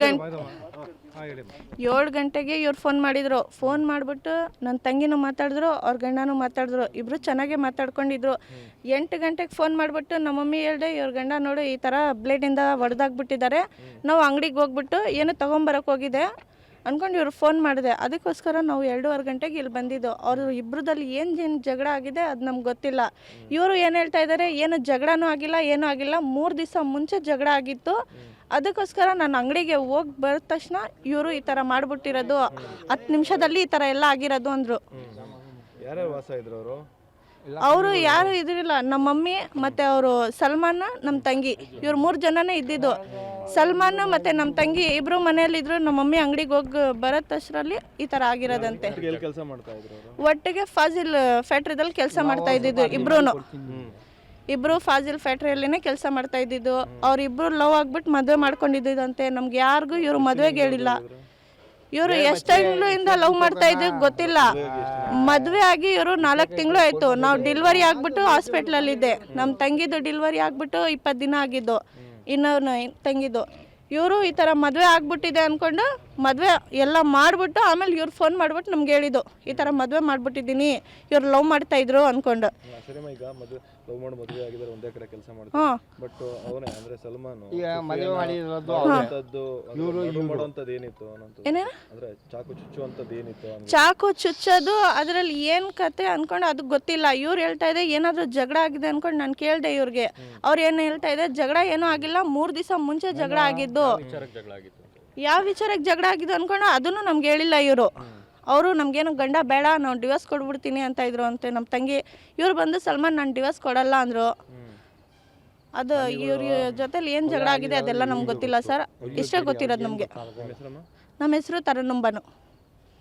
7 ಗಂಟೆಗೆ ಇವ್ರು ಫೋನ್ ಮಾಡಿದ್ರು. ಫೋನ್ ಮಾಡಿಬಿಟ್ಟು ನನ್ನ ತಂಗಿನೂ ಮಾತಾಡಿದ್ರು, ಅವ್ರ ಗಂಡನೂ ಮಾತಾಡಿದ್ರು. ಇಬ್ಬರು ಚೆನ್ನಾಗೇ ಮಾತಾಡ್ಕೊಂಡಿದ್ರು. 8 ಗಂಟೆಗೆ ಫೋನ್ ಮಾಡಿಬಿಟ್ಟು ನಮ್ಮ ಮಮ್ಮಿ ಹೇಳ್ದೆ, ಇವ್ರ ಗಂಡ ನೋಡು ಈ ಥರ ಬ್ಲೇಡಿಂದ ಹೊಡೆದಾಕ್ಬಿಟ್ಟಿದ್ದಾರೆ, ನಾವು ಅಂಗಡಿಗೆ ಹೋಗ್ಬಿಟ್ಟು ಏನು ತೊಗೊಂಬರಕ್ಕೆ ಹೋಗಿದೆ ಅಂದ್ಕೊಂಡು ಇವ್ರು ಫೋನ್ ಮಾಡಿದೆ. ಅದಕ್ಕೋಸ್ಕರ ನಾವು 2:15 ಗಂಟೆಗೆ ಇಲ್ಲಿ ಬಂದಿದ್ದು. ಅವರು ಇಬ್ಬರದಲ್ಲಿ ಏನು ಜಗಳ ಆಗಿದೆ ಅದು ನಮ್ಗೆ ಗೊತ್ತಿಲ್ಲ. ಇವರು ಏನು ಹೇಳ್ತಾ ಇದ್ದಾರೆ, ಏನು ಜಗಳನೂ ಆಗಿಲ್ಲ, ಏನೂ ಆಗಿಲ್ಲ, 3 ದಿವಸ ಮುಂಚೆ ಜಗಳ ಆಗಿತ್ತು. ಅದಕ್ಕೋಸ್ಕರ ನಾನು ಅಂಗಡಿಗೆ ಹೋಗಿ ಬರದ ತಕ್ಷಣ ಇವರು ಈ ಥರ ಮಾಡಿಬಿಟ್ಟಿರೋದು, 10 ನಿಮಿಷದಲ್ಲಿ ಈ ಥರ ಎಲ್ಲ ಆಗಿರೋದು ಅಂದರು. ಯಾರ್ಯಾರು ವಾಸ ಇದ್ರು ಅವರು? ಅವರು ಯಾರು ಇದ್ರಿಲ್ಲ, ನಮ್ಮ ಮಮ್ಮಿ ಮತ್ತು ಅವರು ಸಲ್ಮಾನ್, ನಮ್ಮ ತಂಗಿ, ಇವ್ರು 3 ಜನನೇ ಇದ್ದಿದ್ದು. ಸಲ್ಮಾನ್ ಮತ್ತು ನಮ್ಮ ತಂಗಿ ಇಬ್ಬರು ಮನೆಯಲ್ಲಿದ್ದರು. ನಮ್ಮ ಮಮ್ಮಿ ಅಂಗಡಿಗೆ ಹೋಗಿ ಬರೋ ತಷ್ಟರಲ್ಲಿ ಈ ಥರ ಆಗಿರೋದಂತೆ. ಕೆಲಸ ಮಾಡ್ತಾ ಇದ್ರು ಅವರು? ಒಟ್ಟಿಗೆ ಫಾಜಿಲ್ ಫ್ಯಾಕ್ಟ್ರಿದಲ್ಲಿ ಕೆಲಸ ಮಾಡ್ತಾ ಇದ್ದಿದ್ದು ಇಬ್ಬರು ಫಾಜಿಲ್ ಫ್ಯಾಕ್ಟ್ರಿಯಲ್ಲಿನೇ ಕೆಲಸ ಮಾಡ್ತಾ ಇದ್ದಿದ್ದು. ಅವ್ರಿಬ್ರು ಲವ್ ಆಗ್ಬಿಟ್ಟು ಮದುವೆ ಮಾಡ್ಕೊಂಡಿದ್ದಂತೆ. ನಮ್ಗೆ ಯಾರಿಗೂ ಇವರು ಮದುವೆಗೆ ಹೇಳಿಲ್ಲ. ಇವರು ಎಷ್ಟು ತಿಂಗಳಿಂದ ಲವ್ ಮಾಡ್ತಾ ಇದ್ದೀವಿ ಗೊತ್ತಿಲ್ಲ. ಮದುವೆ ಆಗಿ ಇವರು 4 ತಿಂಗಳು ಆಯಿತು. ನಾವು ಡೆಲಿವರಿ ಆಗಿಬಿಟ್ಟು ಹಾಸ್ಪಿಟ್ಲಲ್ಲಿದ್ದೆ. ನಮ್ಮ ತಂಗಿದು ಡೆಲಿವರಿ ಆಗಿಬಿಟ್ಟು 20 ದಿನ ಆಗಿದ್ದು, ಇನ್ನೊಂದು ತಂಗಿದು. ಇವರು ಈ ಥರ ಮದುವೆ ಆಗ್ಬಿಟ್ಟಿದೆ ಅಂದ್ಕೊಂಡು ಮದುವೆ ಎಲ್ಲ ಮಾಡಿಬಿಟ್ಟು ಆಮೇಲೆ ಇವ್ರು ಫೋನ್ ಮಾಡಿಬಿಟ್ಟು ನಮ್ಗೆ ಹೇಳಿದ್ದು, ಈ ಥರ ಮದುವೆ ಮಾಡಿಬಿಟ್ಟಿದ್ದೀನಿ, ಇವ್ರು ಲವ್ ಮಾಡ್ತಾಯಿದ್ರು ಅಂದ್ಕೊಂಡು. ಈಗ ಮದುವೆ ಆಗಿದ್ದಾರೆ, ಒಂದೇ ಕಡೆ ಕೆಲಸ ಮಾಡ್ತಾರೆ. ಬಟ್ ಅವನೇ ಅಂದ್ರೆ ಸಲ್ಮಾನ್ ಮದುವೆ ಮಾಡಿರೋದು ಏನಿತ್ತು ಅಂದ್ರೆ ಚಾಕು ಚುಚ್ಚುವಂಥದ್ದು ಏನಿತ್ತು? ಚಾಕು ಚುಚ್ಚೋದು ಅದರಲ್ಲಿ ಏನು ಕತೆ ಅಂದ್ಕೊಂಡು ಅದು ಗೊತ್ತಿಲ್ಲ. ಇವ್ರು ಹೇಳ್ತಾ ಇದೆ ಏನಾದರೂ ಜಗಳ ಆಗಿದೆ ಅಂದ್ಕೊಂಡು ನಾನು ಕೇಳಿದೆ ಇವ್ರಿಗೆ. ಅವ್ರು ಏನು ಹೇಳ್ತಾ ಇದೆ, ಜಗಳ ಏನೂ ಆಗಿಲ್ಲ, 3 ದಿವಸ ಮುಂಚೆ ಜಗಳ ಆಗಿದ್ದು. ಯಾವ ವಿಚಾರಕ್ಕೆ ಜಗಳ ಆಗಿದ್ದು ಅಂದ್ಕೊಂಡು ಅದನ್ನು ನಮ್ಗೆ ಹೇಳಿಲ್ಲ ಇವರು. ಅವರು ನಮಗೇನು ಗಂಡ ಬೇಡ, ನಾವು ಡಿವೋರ್ಸ್ ಕೊಡ್ಬಿಡ್ತೀನಿ ಅಂತ ಇದ್ರು ಅಂತೆ ನಮ್ಮ ತಂಗಿ. ಇವ್ರು ಬಂದು ಸಲ್ಮಾನ್ ನಾನು ಡಿವೋರ್ಸ್ ಕೊಡಲ್ಲ ಅಂದರು. ಅದು ಇವ್ರ ಜೊತೆಲಿ ಏನು ಜಗಳ ಆಗಿದೆ ಅದೆಲ್ಲ ನಮ್ಗೆ ಗೊತ್ತಿಲ್ಲ ಸರ್. ಇಷ್ಟೇ ಗೊತ್ತಿರೋದು ನಮಗೆ. ನಮ್ಮ ಹೆಸರು ತರನುಂಬನು.